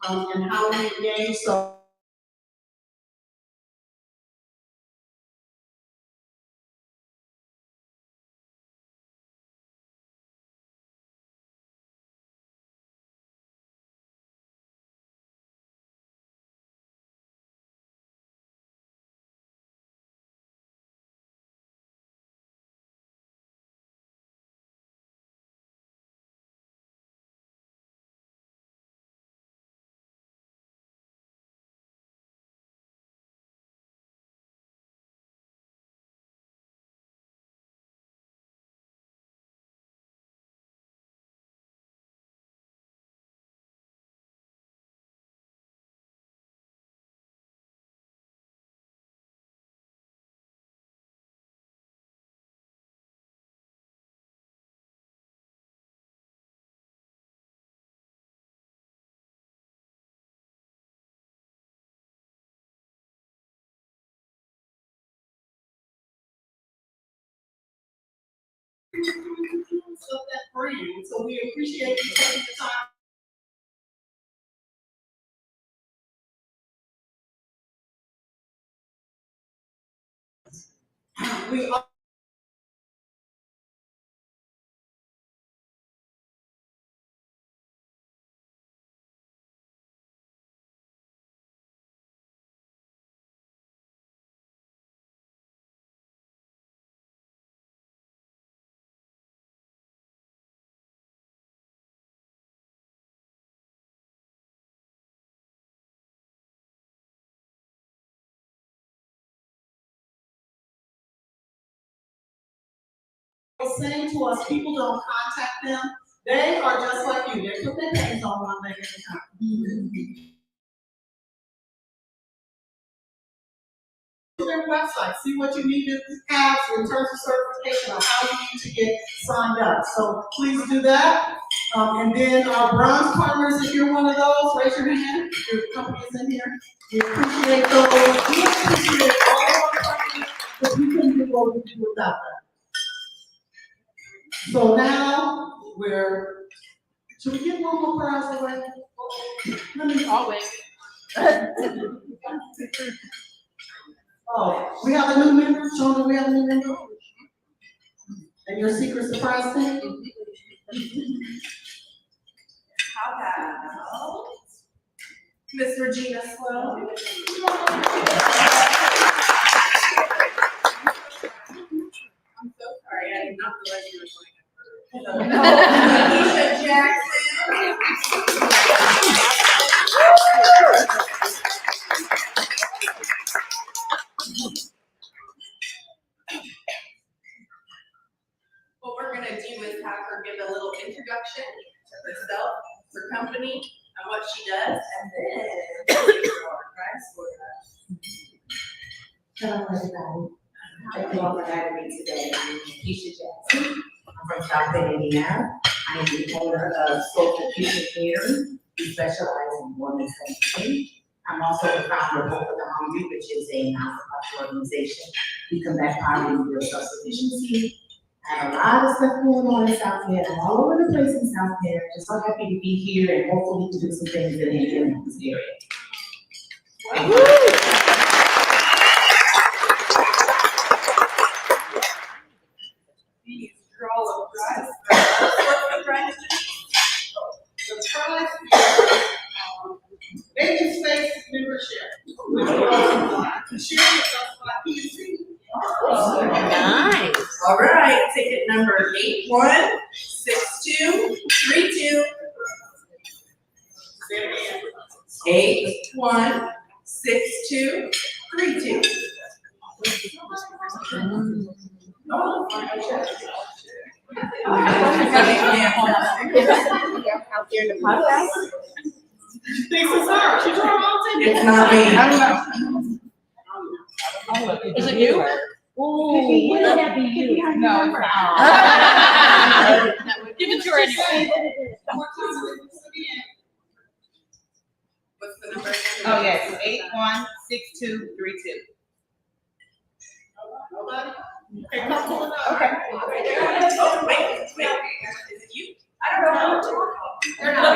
and how we engage. So of that brand. So we appreciate you taking the time. We are saying to us, people don't contact them. They are just like you. They put their names on one leg at a time. Their website, see what you need to have in terms of certification or how you need to get signed up. So please do that. And then our bronze partners, if you're one of those, raise your hand. Your company is in here. We appreciate those. We appreciate all of our partners, but we couldn't do what we do without them. So now should we get one more prize away? Let me always. Oh, we have a new member. Shonda, we have a new member. And your secret surprise thing? How about Miss Regina Sloan? I'm so sorry, I did not realize you were going at first. Keisha Jackson. What we're going to do is have her give a little introduction to herself, her company, and what she does, and then we'll give her our prize for her. Hello, everybody. Thank you all for having me today. I'm Keisha Jackson. I'm from South Bend, Indiana. I am the owner of Social Future Catering. We specialize in women's health. I'm also the founder of Hope for the Hungry, which is a non-profit organization. We combat poverty and real self-sufficiency. I have a lot of stuff going on in South Bend. I'm all over the place in South Bend. Just so happy to be here and hopefully to do some things that in this area. These draw a prize. What's the prize? The prize is Baby Space membership. Which to share with us by PNC. Nice. All right, ticket number 816232. 816232. Out there in the podcast? Thanks, sir. She drew all It's not me. Is it you? Ooh, wouldn't that be you? No, it's not. Give it to her anyway. What's the number? Oh, yes, 816232. Nobody? Okay, come pull it up. Okay. Oh, wait. Is it you? I don't know. They're not.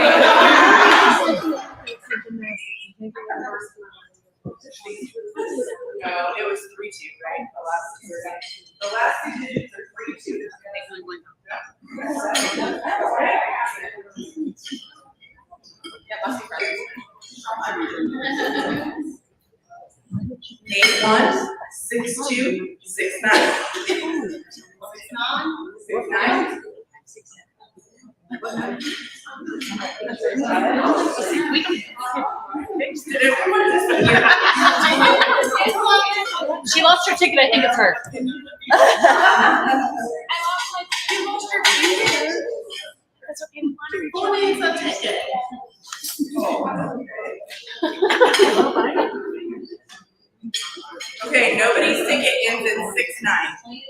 816269. 69. Did everyone disappear? She lost her ticket, I think it's her. That's okay. Who needs a ticket? Okay, nobody's ticket ends in 69.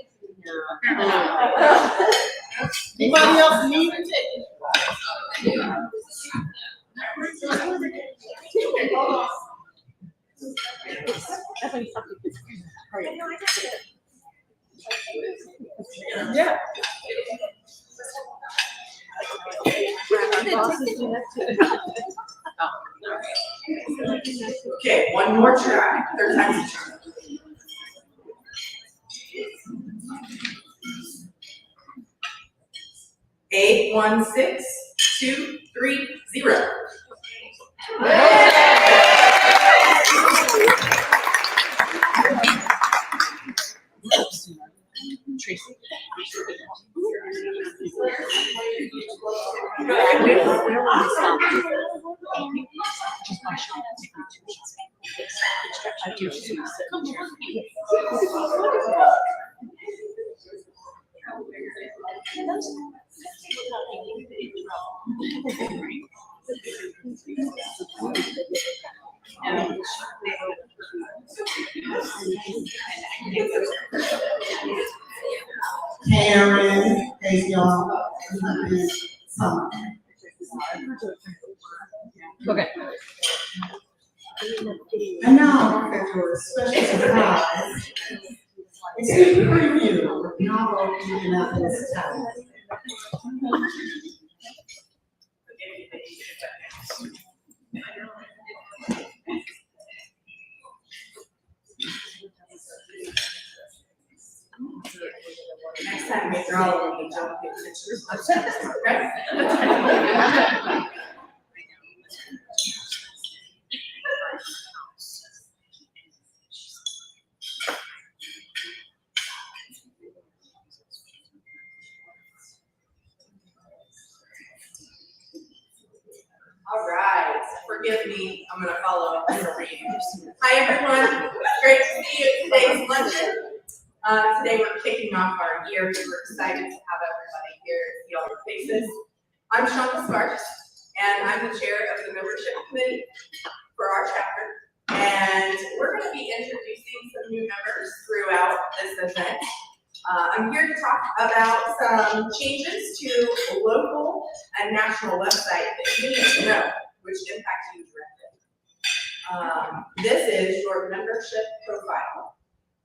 Anybody else need a ticket? Hold on. Yeah. Okay, one more try. Third time's a charm. Eight, 1, 6, 2, 3, 0. Tracy. Karen, hey y'all, summer. Okay. And now, for a special surprise, it's a preview of NAWBO-Indianapolis talent. Next time, make sure all of you don't get pictures. Okay? All right, forgive me, I'm gonna follow up with a read. Hi, everyone, great to see you at today's luncheon. Today we're kicking off our year, we're excited to have everybody here and see all your faces. I'm Shonda Sparks, and I'm the chair of the membership committee for our chapter. And we're gonna be introducing some new members throughout this event. I'm here to talk about some changes to local and national websites that you need to know, which impact you directly. This is your membership profile.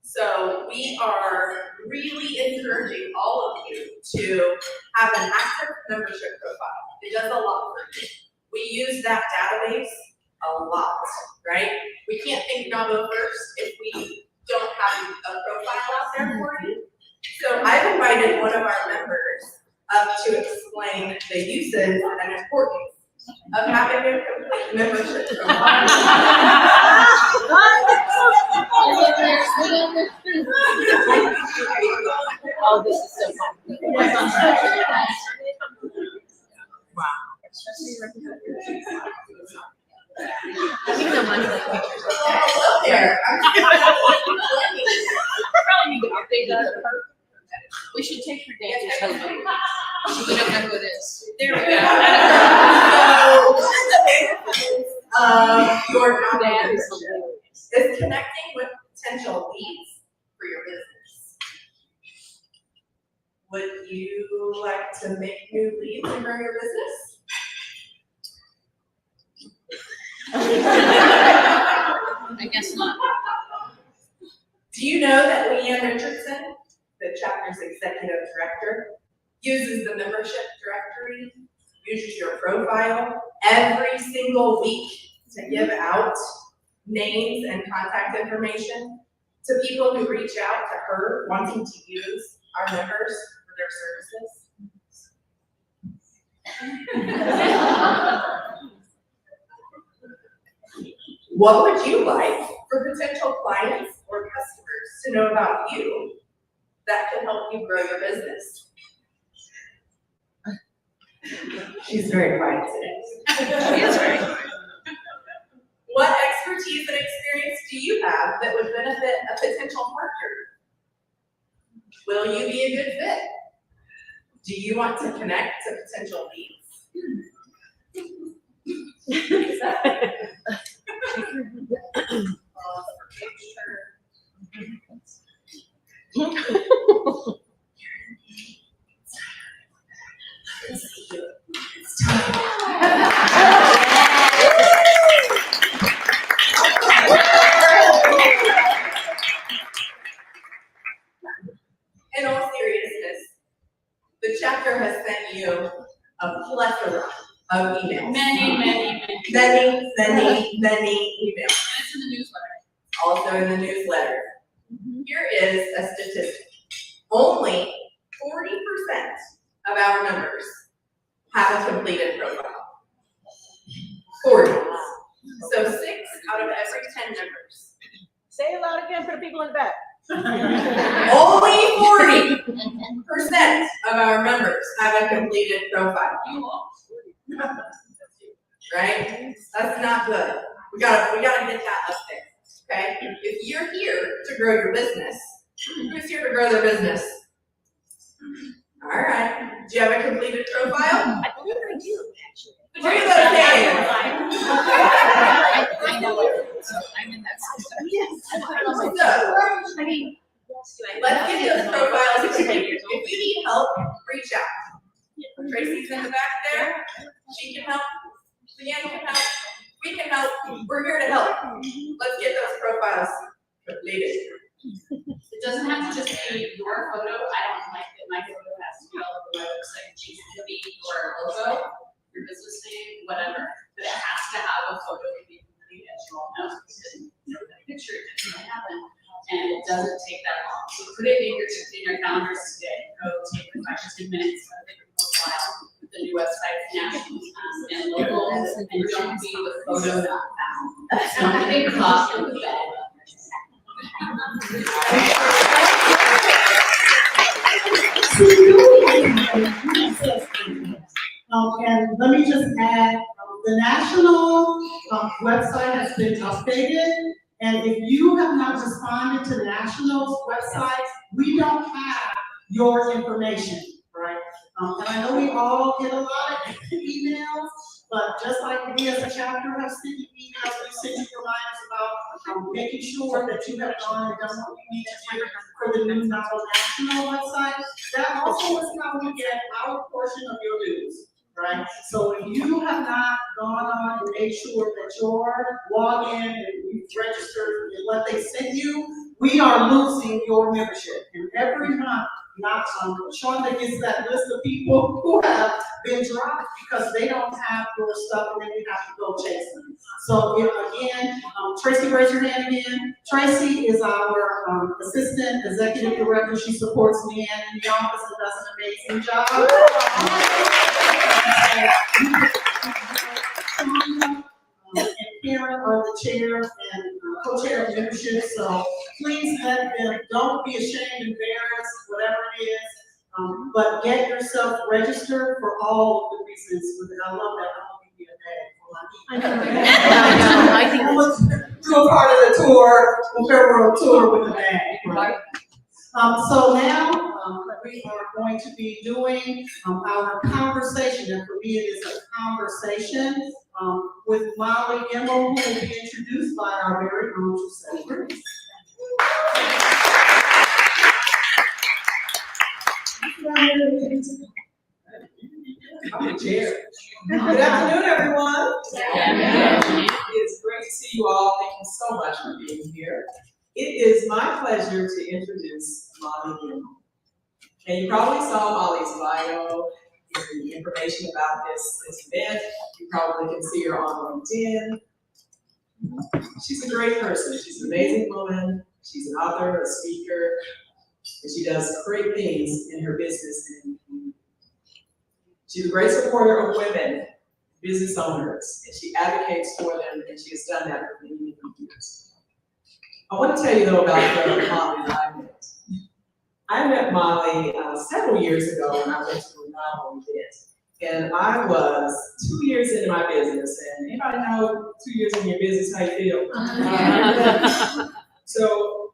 So we are really encouraging all of you to have an active membership profile. It does a lot for you. We use that database a lot, right? We can't think NAWBO first if we don't have a profile out there for you. So I've invited one of our members up to explain the uses and importance of having a complete membership profile. Oh, this is so fun. Wow. Even though mine's like pictures. Oh, there. Probably need to update that. We should take her down to television. We don't know who it is. There we go. So, your That is membership is connecting with potential leads for your business. Would you like to make new leads and grow your business? I guess not. Do you know that Leanne Richardson, the chapter's executive director, uses the membership directory, uses your profile every single week to give out names and contact information to people who reach out to her wanting to use our members for their services? What would you like for potential clients or to know about you that can help you grow your business? She's very quiet today. She is very quiet. What expertise and experience do you have that would benefit a potential partner? Will you be a good fit? Do you want to connect to potential leads? In all seriousness, the chapter has sent you a plethora of emails. Many emails. And it's in the newsletter. Also in the newsletter. Here is a statistic. Only 40% of our members have a completed profile. 40. So 6 out of every 10 members. Say it loud again for the people in the back. Only 40% of our members have a completed profile. You all. Right? That's not good. We gotta get that up there. Okay? If you're here to grow your business, who's here to grow their business? All right. Do you have a completed profile? I believe I do, actually. Look at those hands. I know it. So I'm in that system. Yes. So, I mean, let's get those profiles. If you need help, reach out. Tracy's in the back there. She can help. Leanne can help. We can help. We're here to help. Let's get those profiles completed. It doesn't have to just be your photo. I don't like that my photo has to be all over my website. It needs to be your logo, your business name, whatever. But it has to have a photo to be complete, as you all know. Because the picture is going to happen, and it doesn't take that long. So put it in your calendars today. Go take 5 to 10 minutes. Take a profile with the new website, national and local, and don't be the photo not found. It's not a big cost for the bed. And let me just add, the national website has been updated, and if you have not responded to the national's website, we don't have your information, right? And I know we all get a lot of emails, but just like we as a chapter have sent you emails, we send you reminders about making sure that you have gone and done what you need to do for the new national website. That also is how we get our portion of your news, right? So if you have not gone on and made sure that your login and you've registered and what they sent you, we are losing your membership. And every month, Shonda gets that list of people who have been dropped because they don't have your stuff and then you have to go chase them. So again, Tracy, raise your hand again. Tracy is our assistant executive director. She supports Leanne in the office and does an amazing job. And Karen are the chair and co-chair of membership, so please let them, don't be ashamed, embarrassed, whatever it is, but get yourself registered for all of the reasons. I love that. I'm gonna give you a bag for my I think do a part of the tour, a farewell tour with a bag. Right? So now we are going to be doing our conversation, and for me it is a conversation with Molly Emma, who will be introduced by our very own Giuseppe. I'm the chair. Good afternoon, everyone. It's great to see you all. Thank you so much for being here. It is my pleasure to introduce Molly Gilmore. And you probably saw Molly's bio, the information about this event. You probably can see her on LinkedIn. She's a great person. She's an amazing woman. She's an author, a speaker, and she does great things in her business and community. She's a great supporter of women, business owners, and she advocates for them, and she has done that for many, many years. I want to tell you though about the Molly that I met. I met Molly several years ago when I went to a NAWBO event. And I was 2 years into my business, and anybody know 2 years in your business, how you feel? So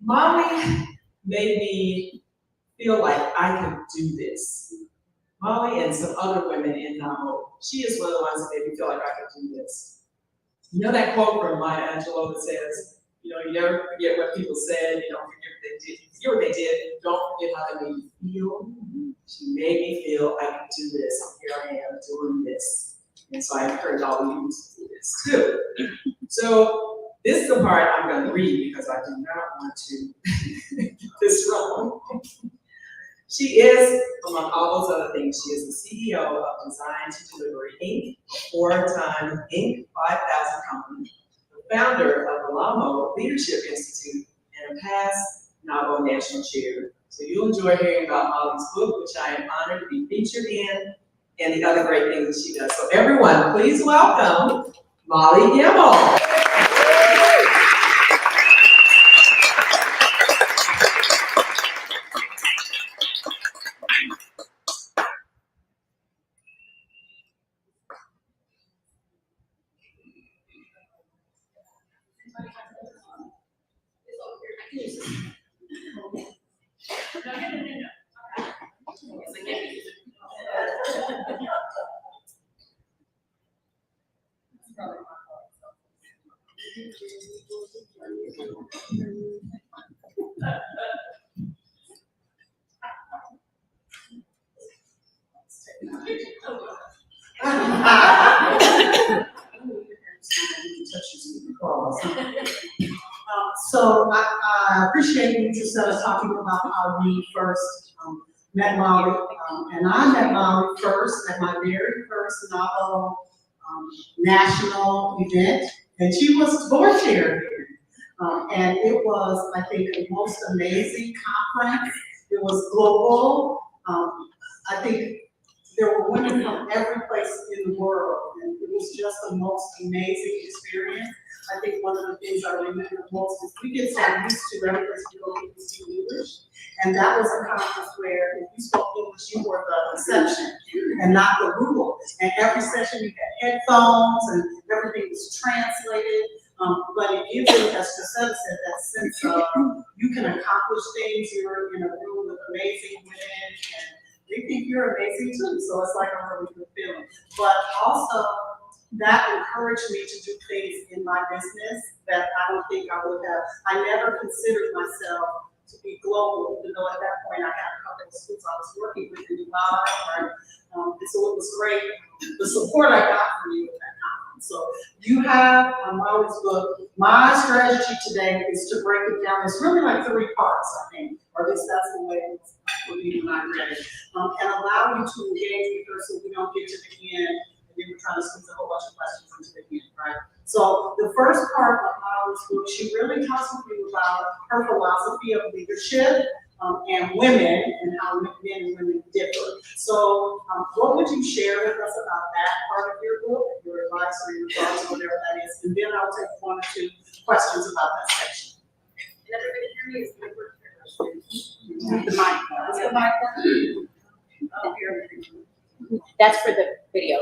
Molly made me feel like I could do this. Molly and some other women in NAWBO, she is one of the ones that made me feel like I could do this. You know that quote from Maya Angelou that says, you know, you never forget what people said, you don't forget what they did, you forget what they did, and don't forget how they made you feel. She made me feel I could do this, and here I am doing this. And so I encourage all of you to do this too. So this is the part I'm going to read because I do not want to get this wrong. She is, among all those other things, she is the CEO of Design to Delivery Inc., a four-time Inc. 5,000 company, the founder of the NAWBO Leadership Institute, and a past NAWBO National Chair. So you'll enjoy hearing about Molly's book, which I am honored to be featured in, and the other great things that she does. So everyone, please welcome Molly Gimmel. So I appreciate you, Giselle, talking about how we first met Molly. And I met Molly first at my very first NAWBO national event, and she was board chair here. And it was, I think, the most amazing conference. It was global. I think there were women from every place in the world, and it was just the most amazing experience. I think one of the things I remember most is we get so used to every place we go, people speak English. And that was a conference where if you spoke English, you were the exception and not the rule. And every session you had headphones and everything was translated. But it gives you, as Giselle said, that sense of you can accomplish things. You're in a room with amazing women, and they think you're amazing too. So it's like a really good feeling. But also, that encouraged me to do things in my business that I don't think I would have. I never considered myself to be global, even though at that point I had a couple of schools I was working with in Dubai, right? And so it was great, the support I got from you at that conference. So you have Molly's book. My strategy today is to break it down. It's really like 3 parts, I think, or at least that's the way it would be when I read it, and allow you to engage with her so we don't get to the end and then we're trying to squeeze a whole bunch of questions into the end, right? So the first part of Molly's book, she really talks with you about her philosophy of leadership and women and how men and women differ. So what would you share with us about that part of your book, your advice or your thoughts, whatever that is, and then I'll take 1 or 2 questions about that section. And everybody hear me? Is my work The mic. Is the mic working? Oh, here. That's for the video.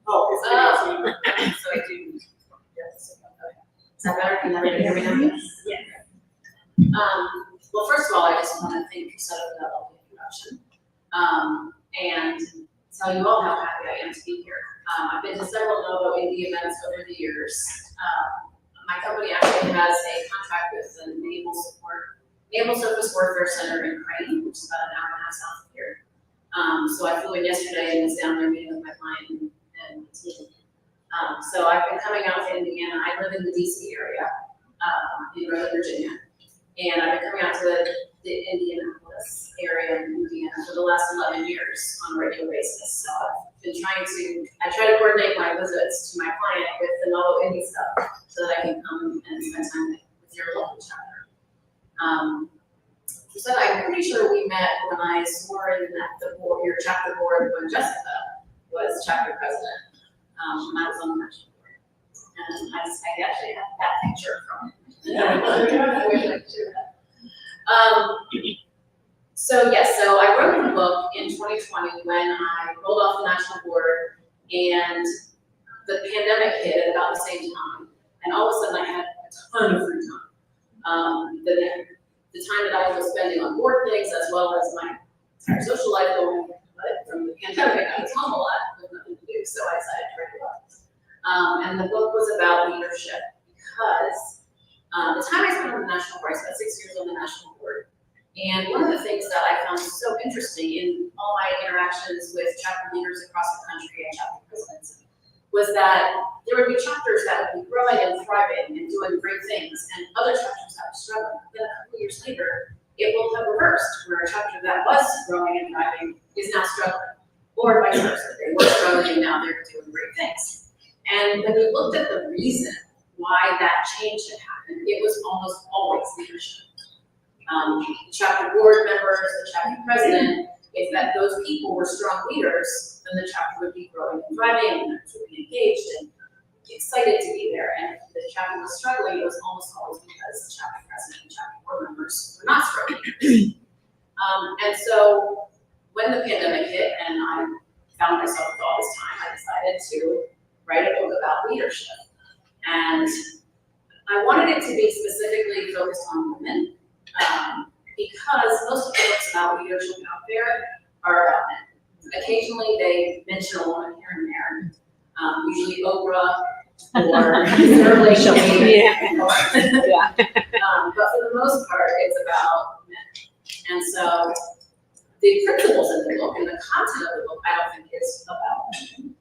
Oh, it's Oh. good. So I do. Is that better? Can everybody hear me now? Yes. Well, first of all, I just want to thank Giselle for that lovely introduction. And tell you all how happy I am to be here. I've been to several NAWBO-Indy events over the years. My company actually has a contract with the Naval Surface Warfare Center in Crane, which is about an hour and a half south of here. So I flew in yesterday and was down there meeting with my client and team. So I've been coming out to Indiana. I live in the DC area, in Northern Virginia. And I've been coming out to the Indianapolis area in Indiana for the last 11 years on a regular basis. So I've been I try to coordinate my visits to my client with the NAWBO-Indy stuff so that I can come and spend time with your local chapter. So I'm pretty sure we met when I swore in at your chapter board when Jessica was chapter president, when I was on the national board. And I actually have that picture from So yes, so I wrote the book in 2020 when I rolled off the national board and the pandemic hit at about the same time. And all of a sudden I had a ton of free time. The time that I was spending on board things as well as my entire social life going from the pandemic, I was home a lot with nothing to do, so I decided to write a book. And the book was about leadership because the time I spent on the national board, I spent 6 years on the national board. And one of the things that I found so interesting in all my interactions with chapter leaders across the country and chapter presidents was that there would be chapters that would be growing and thriving and doing great things, and other chapters that were struggling. Then a couple years later, it will have reversed, where a chapter that was growing and thriving is now struggling, or vice versa. They were struggling and now they're doing great things. And when we looked at the reason why that change had happened, it was almost always leadership. The chapter board members, the chapter president, if that those people were strong leaders, then the chapter would be growing and thriving, and members would be engaged and excited to be there. And if the chapter was struggling, it was almost always because the chapter president and chapter board members were not strong leaders. And so when the pandemic hit and I found myself with all this time, I decided to write a book about leadership. And I wanted it to be specifically focused on women. Because most of the books about leadership out there are about men. Occasionally they mention a woman here and there, usually Oprah or Sarah Rachel. But for the most part, it's about men. And so the principles in the book and the content of the book, I don't think is about women.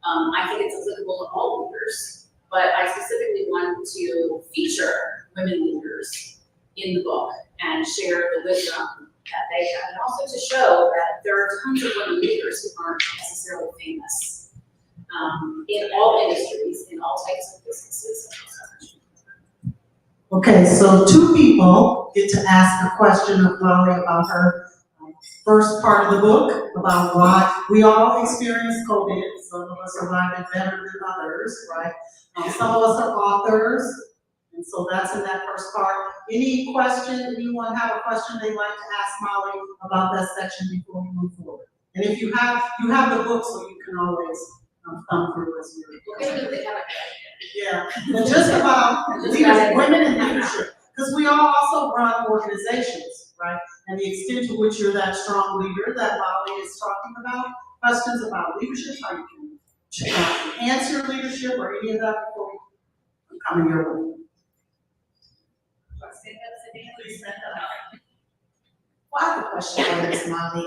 I think it's applicable to all leaders, but I specifically wanted to feature women leaders in the book and share the wisdom that they have, and also to show that there are tons of women leaders who aren't necessarily famous in all industries, in all types of businesses. Okay, so two people get to ask a question of Molly about her first part of the book, about why we all experienced COVID. Some of us survived it better than others, right? Some of us are authors, and so that's in that first part. Any question, anyone have a question they'd like to ask Molly about that section before we move forward? And if you have the book, so you can always thumb through as we Yeah, and just about leaders, women in leadership, because we all also run organizations, right? And the extent to which you're that strong leader that Molly is talking about, questions about leadership, how you can answer leadership or any of that before we come in your way. Well, I have a question for Ms. Molly.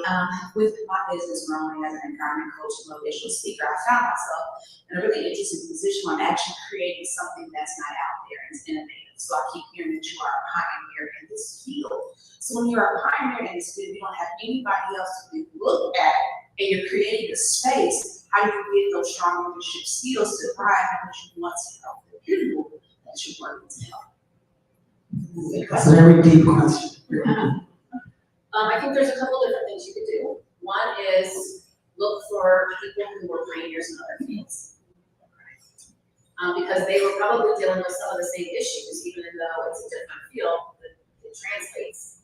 With my business growing as an empowerment coach and motivational speaker, I found myself in a really interesting position on actually creating something that's not out there and it's innovative. So I keep hearing that you are a pioneer in this field. So when you're a pioneer in this field, you don't have anybody else to look at, and you're creating a space. How do you get those strong leadership skills to thrive because you want to help the people that you're working to help? That's a very deep question. I think there's a couple different things you could do. One is look for people who were pioneers in other fields. Because they were probably dealing with some of the same issues, even though it's a different field, it translates.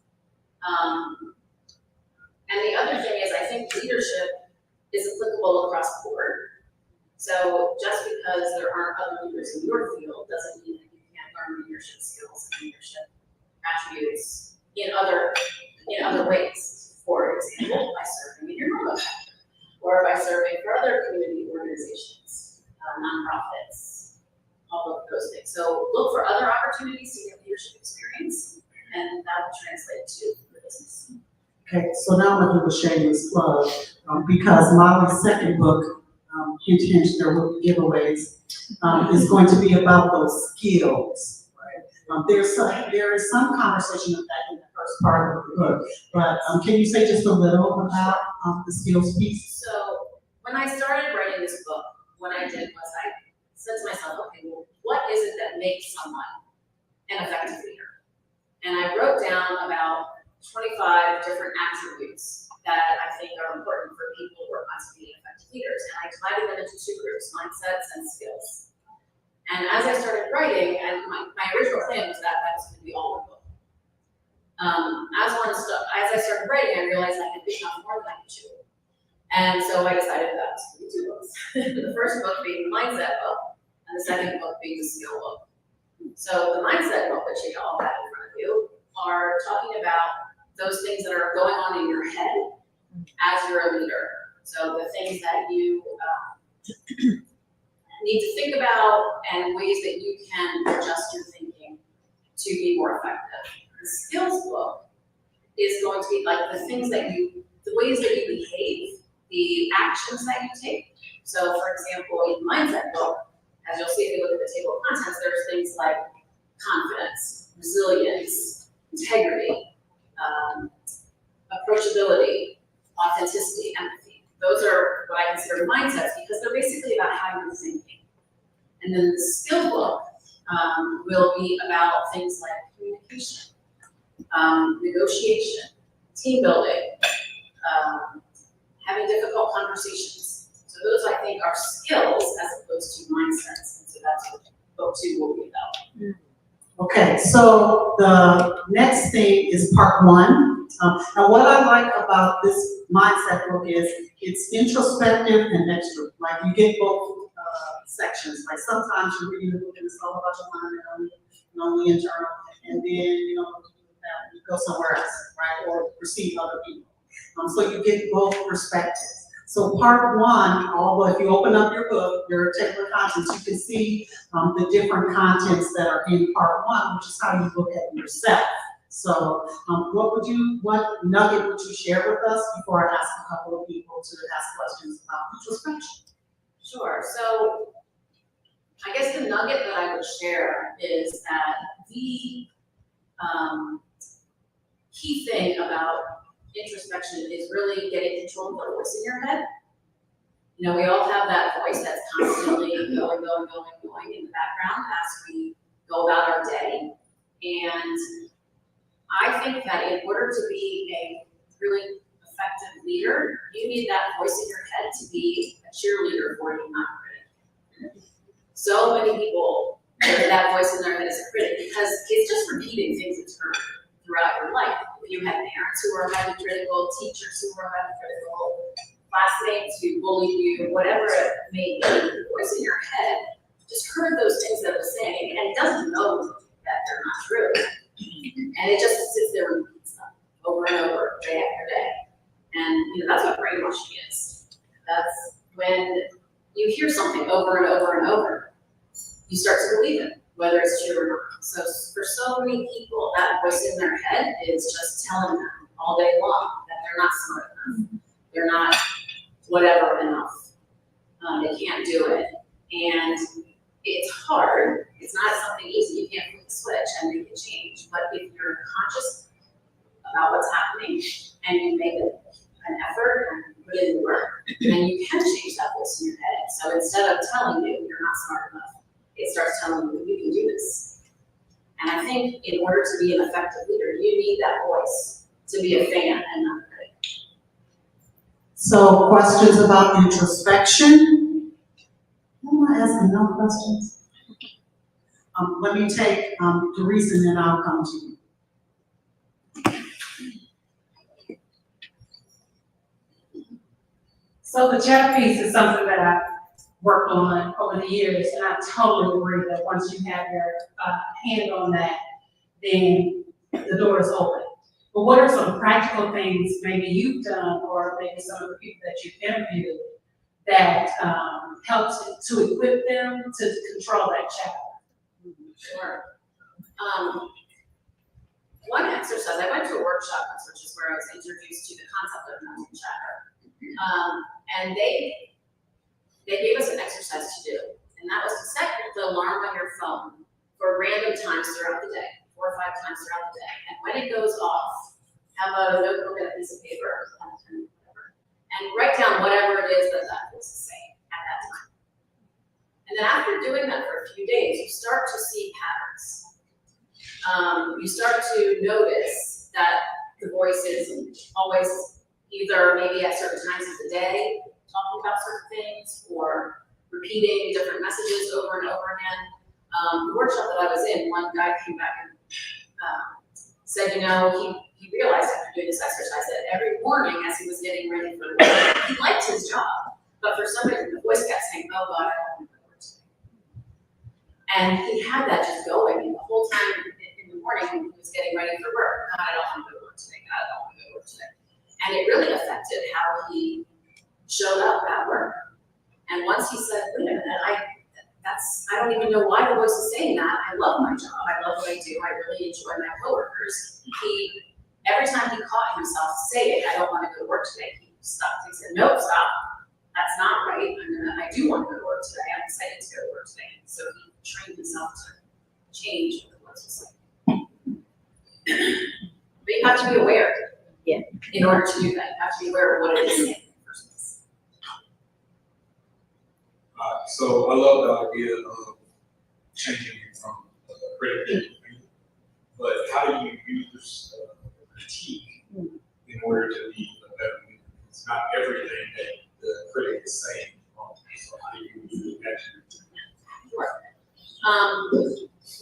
And the other thing is, I think leadership is applicable across the board. So just because there aren't other leaders in your field doesn't mean that you can't learn leadership skills and leadership attributes in other ways. For example, by serving in your NAWBO chapter, or by serving for other community organizations, nonprofits, all of those things. So look for other opportunities to get leadership experience, and that will translate to your business. Okay, so now I'm going to do a shameless plug, because Molly's second book, hint, hint, there will be giveaways, is going to be about those skills, right? There is some conversation of that in the first part of the book, but can you say just a little about the skills piece? So when I started writing this book, what I did was I said to myself, okay, well, what is it that makes someone an effective leader? And I wrote down about 25 different attributes that I think are important for people who are constantly effective leaders. And I divided them into two groups, mindsets and skills. And as I started writing, and my original plan was that was gonna be all one book. As I started writing, I realized I had bitten off more than I could chew. And so I decided that was gonna be 2 books. The first book being the mindset book, and the second book being the skill book. So the mindset book, which you all have in front of you, are talking about those things that are going on in your head as you're a leader. So the things that you need to think about and ways that you can adjust your thinking to be more effective. The skills book is going to be like the things that the ways that you behave, the actions that you take. So for example, in the mindset book, as you'll see if you look at the table of contents, there's things like confidence, resilience, integrity, approachability, authenticity, empathy. Those are what I consider mindsets because they're basically about how you're thinking. And then the skill book will be about things like communication, negotiation, team building, having difficult conversations. So those I think are skills as opposed to mindsets. And so that's what book 2 will be about. Okay, so the next thing is part 1. And what I like about this mindset book is it's introspective and extra. Like you get both sections. Like sometimes you're reading the book and it's all about your mind and on the internal, and then you go somewhere else, right? Or perceive other people. So you get both perspectives. So part 1, although if you open up your book, your table of contents, you can see the different contents that are in part 1, which is how you look at yourself. So what nugget would you share with us before I ask a couple of people to ask questions about introspection? Sure. So I guess the nugget that I would share is that the key thing about introspection is really getting control of the voice in your head. You know, we all have that voice that's constantly going in the background as we go about our day. And I think that in order to be a really effective leader, you need that voice in your head to be a cheerleader for you, not a critic. So many people get that voice in their head as a critic because it's just repeating things it's heard throughout your life. You have parents who are highly critical, teachers who are highly critical, classmates who bully you, whatever it may be, the voice in your head just heard those things that they're saying and doesn't know that they're not true. And it just sits there and repeats them over and over, day after day. And that's what brainwashing is. That's when you hear something over and over and over, you start to believe it, whether it's true or not. So for so many people, that voice in their head is just telling them all day long that they're not smart enough. They're not whatever enough. They can't do it. And it's hard. It's not something easy. You can't flip the switch and make it change. But if you're conscious about what's happening and you make an effort and put in the work, then you can change that voice in your head. So instead of telling you you're not smart enough, it starts telling you you can do this. And I think in order to be an effective leader, you need that voice to be a fan and not a critic. So questions about introspection? Am I asking no questions? Let me take Teresa and then I'll come to you. So the chat piece is something that I've worked on over the years, and I totally agree that once you have your hand on that, then the door is open. But what are some practical things maybe you've done, or maybe some of the people that you've interviewed that helps to equip them to control that chatter? Sure. One exercise, I went to a workshop once, which is where I was introduced to the concept of mental chatter. And they gave us an exercise to do, and that was to set the alarm on your phone for random times throughout the day, 4 or 5 times throughout the day. And when it goes off, have a notebook and a piece of paper, and write down whatever it is that voice is saying at that time. And then after doing that for a few days, you start to see patterns. You start to notice that the voice is always either maybe at certain times of the day talking about certain things, or repeating different messages over and over again. The workshop that I was in, one guy came back and, said, you know, he realized after doing this exercise that every morning as he was getting ready for work, he liked his job, but for some reason the voice kept saying, oh God, I don't want to go to work today. And he had that just going, and the whole time in the morning when he was getting ready for work, God, I don't want to go to work today, God, I don't want to go to work today. And it really affected how he showed up at work. And once he said, wait a minute, I don't even know why the voice is saying that. I love my job. I love what I do. I really enjoy my coworkers. Every time he caught himself say it, I don't want to go to work today, he stopped. He said, nope, stop. That's not right. I do want to go to work today. I'm excited to go to work today. So he trained himself to change what the voice was like. But you have to be aware. Yeah. In order to do that, you have to be aware of what it is saying in the first place. So I love the idea of changing it from critical, but how do you use critique in order to be a better leader? It's not everything that the critic is saying. So how do you use that?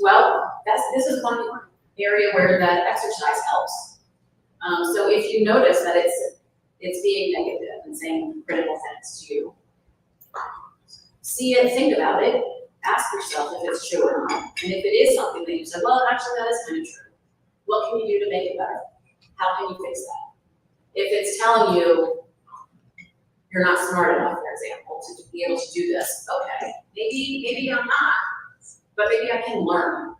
Well, this is one area where that exercise helps. So if you notice that it's being negative and saying critical things to you, see it, think about it, ask yourself if it's true or not. And if it is something that you said, well, actually that is kind of true. What can you do to make it better? How can you fix that? If it's telling you you're not smart enough, for example, to be able to do this, okay, maybe I'm not, but maybe I can learn.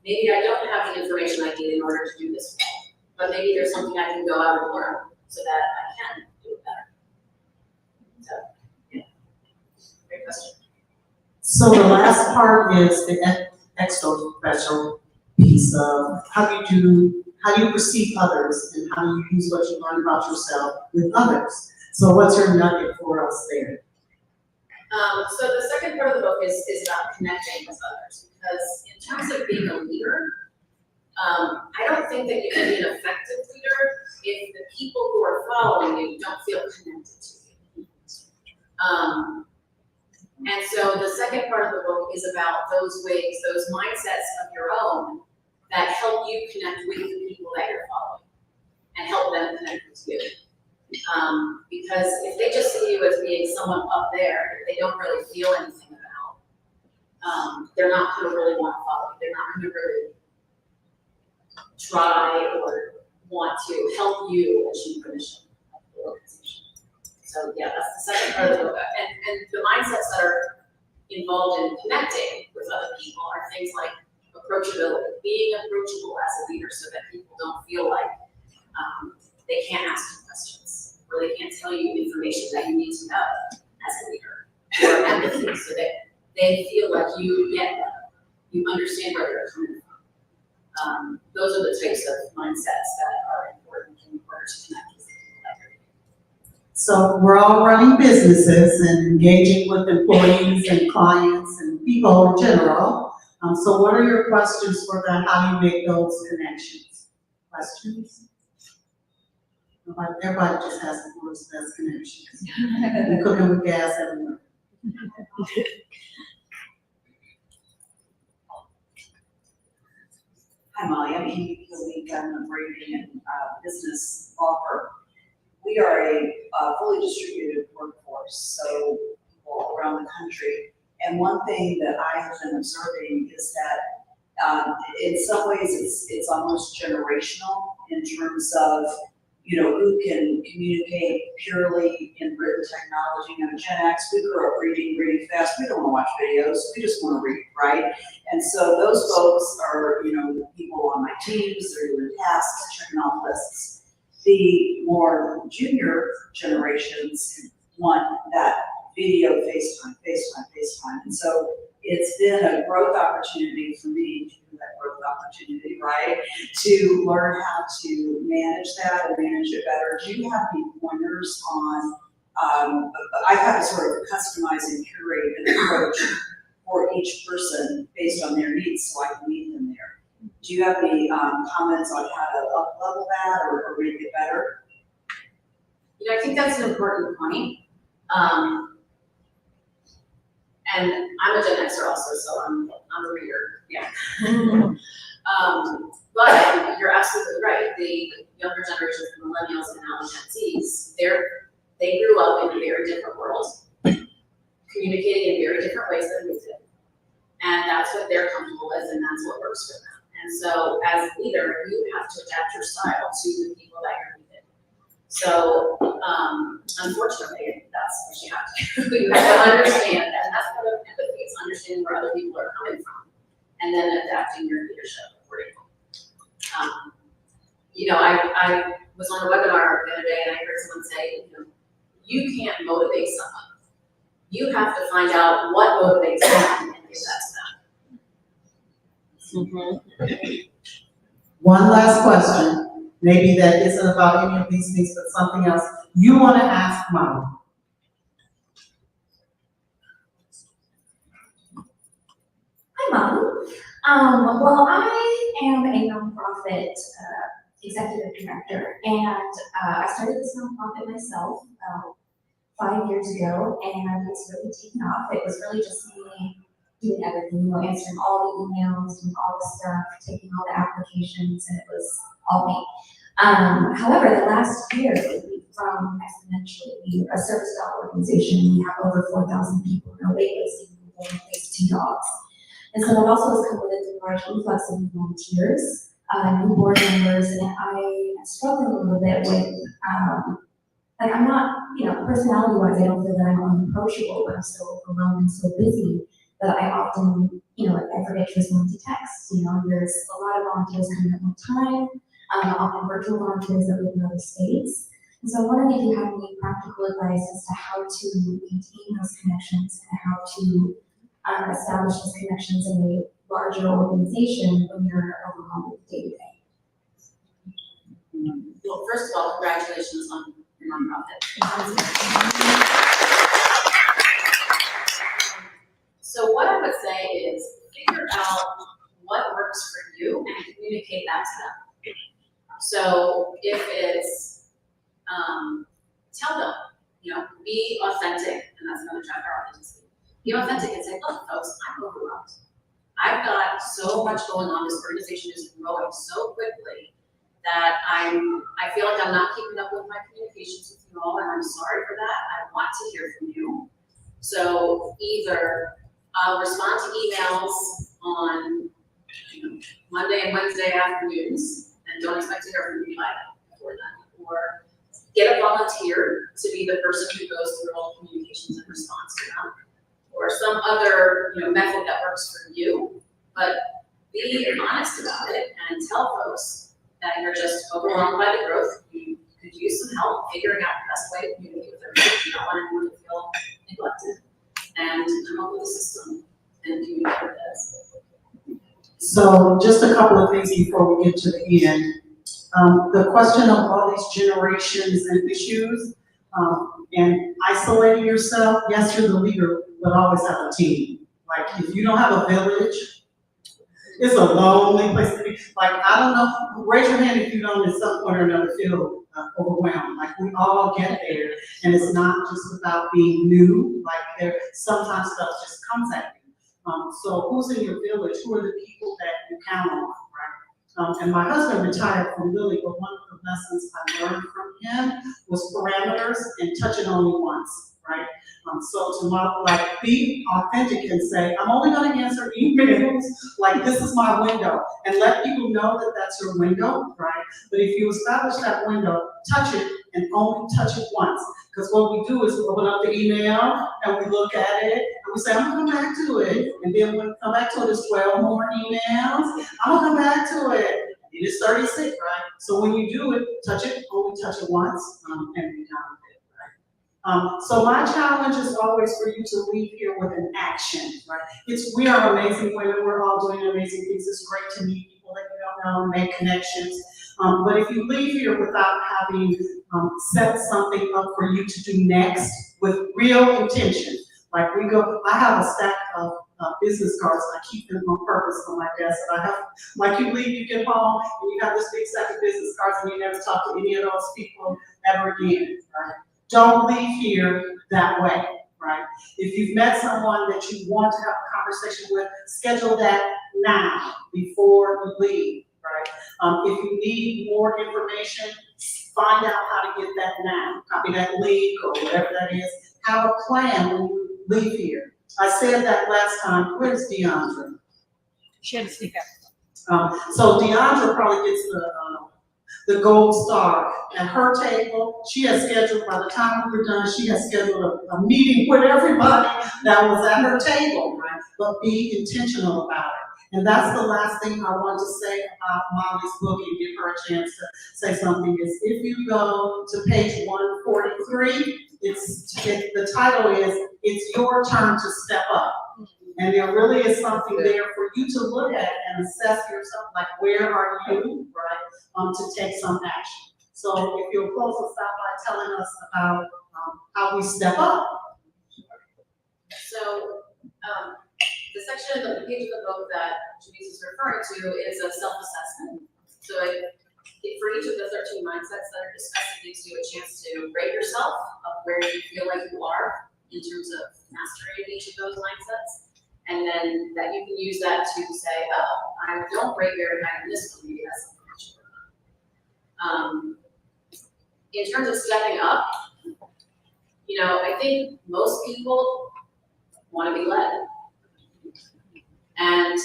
Maybe I don't have the information I need in order to do this well, but maybe there's something I can go out and learn so that I can do it better. So, yeah, great question. So the last part is the extra special piece of how you perceive others and how you use what you learn about yourself with others. So what's your nugget for us there? So the second part of the book is about connecting with others, because in terms of being a leader, I don't think that you can be an effective leader if the people who are following you don't feel connected to you. And so the second part of the book is about those ways, those mindsets of your own that help you connect with the people that you're following and help them connect with you. Because if they just see you as being someone up there, if they don't really feel anything about, they're not going to really want to follow you. They're not going to really try or want to help you achieve the mission of the organization. So yeah, that's the second part of the book. And the mindsets that are involved in connecting with other people are things like approachability, being approachable as a leader so that people don't feel like they can't ask you questions or they can't tell you information that you need to know as a leader, or empathy so that they feel like you get them, you understand where they're coming from. Those are the types of mindsets that are important in order to connect with people that you're leading. So we're all running businesses and engaging with employees and clients and people in general. So what are your questions for that? How do you make those connections? Questions? Everybody just has the world's best connections. We're cooking with gas everywhere. Hi Molly, I'm Amy Kiley, I'm a branding and business law firm. We are a fully distributed workforce, so people around the country. And one thing that I have been observing is that in some ways it's almost generational in terms of, you know, who can communicate purely in written technology. You know, Gen X, we grew up reading really fast. We don't want to watch videos. We just want to read, right? And so those folks are, you know, people on my teams, they're doing tasks, checking off lists. The more junior generations want that video FaceTime. And so it's been a growth opportunity for me, that growth opportunity, right? To learn how to manage that or manage it better. Do you have any pointers on, I've had to sort of customize and curate an approach for each person based on their needs so I can meet them there. Do you have any comments on how to up-level that or make it better? You know, I think that's an important point. And I'm a Gen Xer also, so I'm a reader, yeah. But you're absolutely right, the younger generations, the millennials and now the Gen Zs, they grew up in a very different world, communicating in very different ways than we did. And that's what they're comfortable with, and that's what works for them. And so as a leader, you have to adapt your style to the people that you're leading. So, unfortunately, that's what you have to do. You have to understand, and that's part of empathy, is understanding where other people are coming from, and then adapting your leadership accordingly. I was on a webinar the other day, and I heard someone say, you can't motivate someone. You have to find out what motivates them and give that to them. One last question, maybe that isn't about any of these things, but something else you want to ask Mom. Hi, Mom. Well, I am a nonprofit executive director, and I started this nonprofit myself 5 years ago, and it's really taken off. It was really just me doing everything, answering all the emails, doing all the stuff, taking all the applications, and it was all me. However, the last year, we've grown exponentially. We're a service dog organization. We have over 4,000 people in our wait list, and we've only placed 2 dogs. And so that also has come with a large influx of volunteers, new board members, and I struggle a little bit with, I'm not, personality-wise, I don't feel that I'm unapproachable, but I'm so overwhelmed and so busy that I often, I forget to respond to texts. There's a lot of volunteers coming at one time, often virtual volunteers that live in other states. And so I'm wondering if you have any practical advice as to how to maintain those connections and how to establish those connections in a larger organization when you're overwhelmed with day-to-day. Well, first of all, congratulations on your nonprofit. So what I would say is figure out what works for you and communicate that to them. So if it's, tell them, be authentic, and that's another chapter, authenticity. Be authentic and say, look, folks, I'm overwhelmed. I've got so much going on. This organization is growing so quickly that I feel like I'm not keeping up with my communications with you all, and I'm sorry for that. I want to hear from you. So either respond to emails on Monday and Wednesday afternoons, and don't expect to hear from me before then, or get a volunteer to be the person who goes through all the communications and responds to them, or some other method that works for you, but be honest about it and tell folks that you're just overwhelmed by the growth. You could use some help figuring out the best way to communicate with everyone. You don't want anyone to feel neglected, and come up with a system and communicate with us. So just a couple of things before we get to the end. The question of all these generations and issues, and isolating yourself, yes, you're the leader, but always have a team. Like, if you don't have a village, it's a lonely place to be. Like, I don't know, raise your hand if you don't at some point or another feel overwhelmed. Like, we all get there, and it's not just about being new. Like, sometimes stuff just comes at you. So who's in your village? Who are the people that you count on, right? And my husband retired from Lilly, but one of the lessons I learned from him was parameters and touch it only once, right? So to be authentic and say, I'm only going to answer emails, like this is my window, and let people know that that's your window, right? But if you establish that window, touch it and only touch it once. Because what we do is we open up the email and we look at it and we say, I'm gonna come back to it. And then when we come back to it, there's 12 more emails. I'm gonna come back to it. It is 36, right? So when you do it, only touch it once, and be done with it, right? So my challenge is always for you to leave here with an action, right? We are amazing women, we're all doing amazing things. It's great to meet people that you don't know, make connections. But if you leave here without having set something up for you to do next with real intention, like I have a stack of business cards, and I keep them on purpose on my desk. And I have, like, you leave, you get home, and you have this big stack of business cards, and you never talk to any of those people ever again, right? Don't leave here that way, right? If you've met someone that you want to have a conversation with, schedule that now, before you leave, right? If you need more information, find out how to get that now. Copy that link or whatever that is. Have a plan when you leave here. I said that last time. Where's Deandra? She had to speak up. So Deandra probably gets the gold star at her table. She has scheduled, by the time we're done, she has scheduled a meeting with everybody that was at her table, right? But be intentional about it. And that's the last thing I want to say about Molly's book and give her a chance to say something is if you go to page 143, the title is, It's Your Turn to Step Up. And there really is something there for you to look at and assess yourself, like where are you, right, to take some action. So if you'll close us out by telling us about how we step up. So, the section of the page of the book that Janice is referring to is a self-assessment. So for each of the 13 mindsets that are discussed, it gives you a chance to rate yourself of where you feel like you are in terms of mastering each of those mindsets. And then that you can use that to say, oh, I don't rate very high in this one, maybe that's something I should work on. In terms of stepping up, I think most people want to be led. And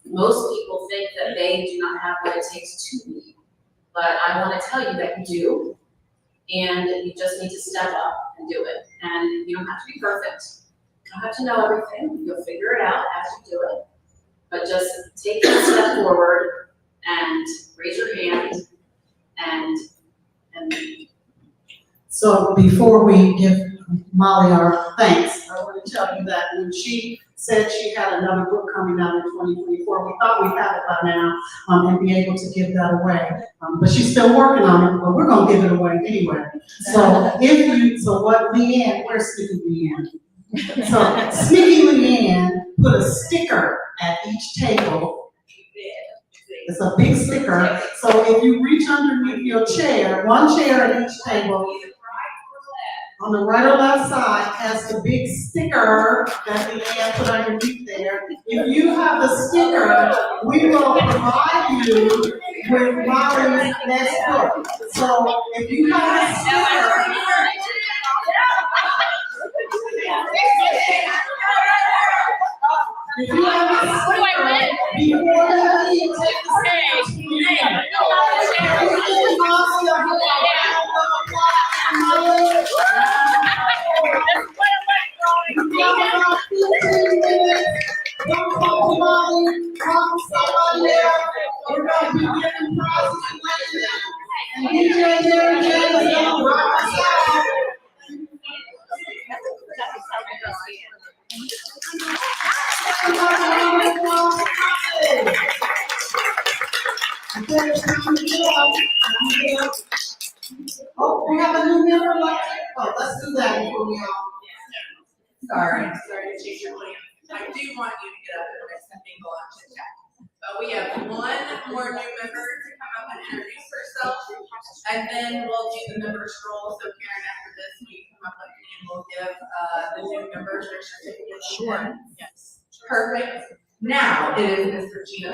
most people think that they do not have what it takes to lead. But I want to tell you that you do, and you just need to step up and do it. And you don't have to be perfect. You don't have to know everything. You'll figure it out as you do it. But just take that step forward and raise your hand and So before we give Molly our thanks, I want to tell you that when she said she had another book coming out in 2024, we thought we'd have it by now and be able to give that away. But she's still working on it, but we're going to give it away anyway. So what Leanne, where's Sneaky Leanne? So Sneaky Leanne put a sticker at each table. It's a big sticker. So if you reach underneath your chair, one chair at each table, on the right or left side has the big sticker that Leanne put underneath there. If you have the sticker, we will provide you with Molly's next book. So if you have a sticker, if you have a sticker, before you leave, take the sticker. Don't talk to Molly, talk to somebody else. We're going to be giving prizes and DJ Mary Jane is going to rock us out. Oh, we have a new member left. Oh, let's do that before we all. Sorry to change your plan. I do want you to get up and make some people on chit chat. But we have one more new member to come up and introduce herself, and then we'll do the member scroll. So Karen, after this, we come up and we'll give the new members their certificate. Sure. Yes. Perfect. Now it is Miss Regina.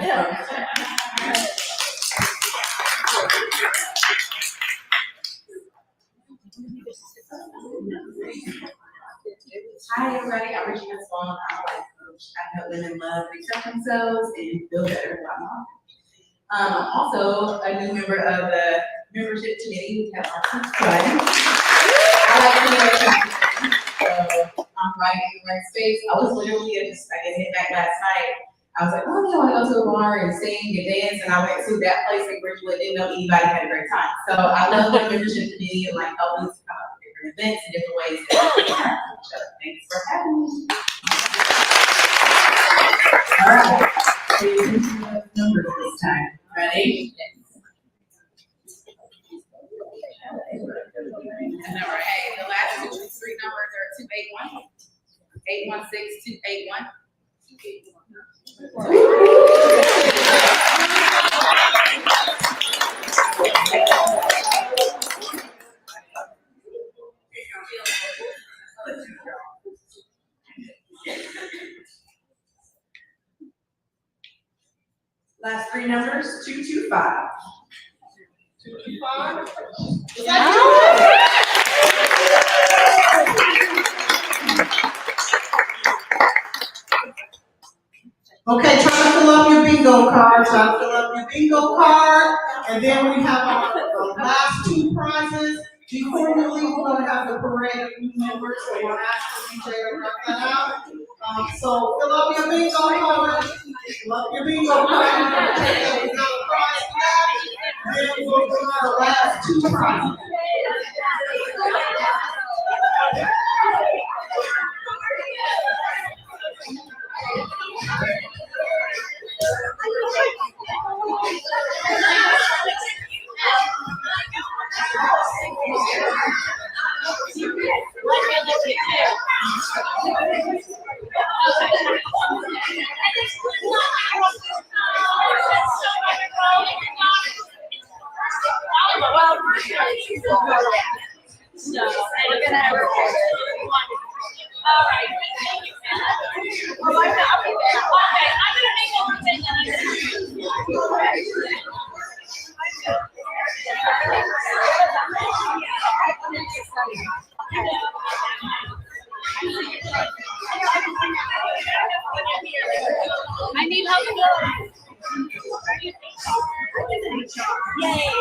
Hi, everybody. I'm Regina Swan. I'm a life coach. I help women love, accept themselves, and feel better about life. I'm also a new member of the membership committee. We have our first one. I like to know, so I'm right in the right space. I was literally I get hit back last night. I was like, oh, yeah, I want to go to a bar and sing and dance, and I went to that place in Bridgewood. Didn't know anybody, had a great time. So I love the membership committee and like helping us come up with different events and different ways to interact with each other. Thanks for having me. All right, so you can see the numbers this time. Ready? And all right, the last three numbers are 281, 816, 281. Last three numbers, 225. 225. Is that okay, try to fill up your bingo card, and then we have our last two prizes. Before we leave, we're gonna have the parade of new members, so we're asking DJ to wrap that out. So fill up your bingo card, fill up your bingo card, we're gonna take that, we got a prize for that, then we'll do our last two prizes. I need help. Yay.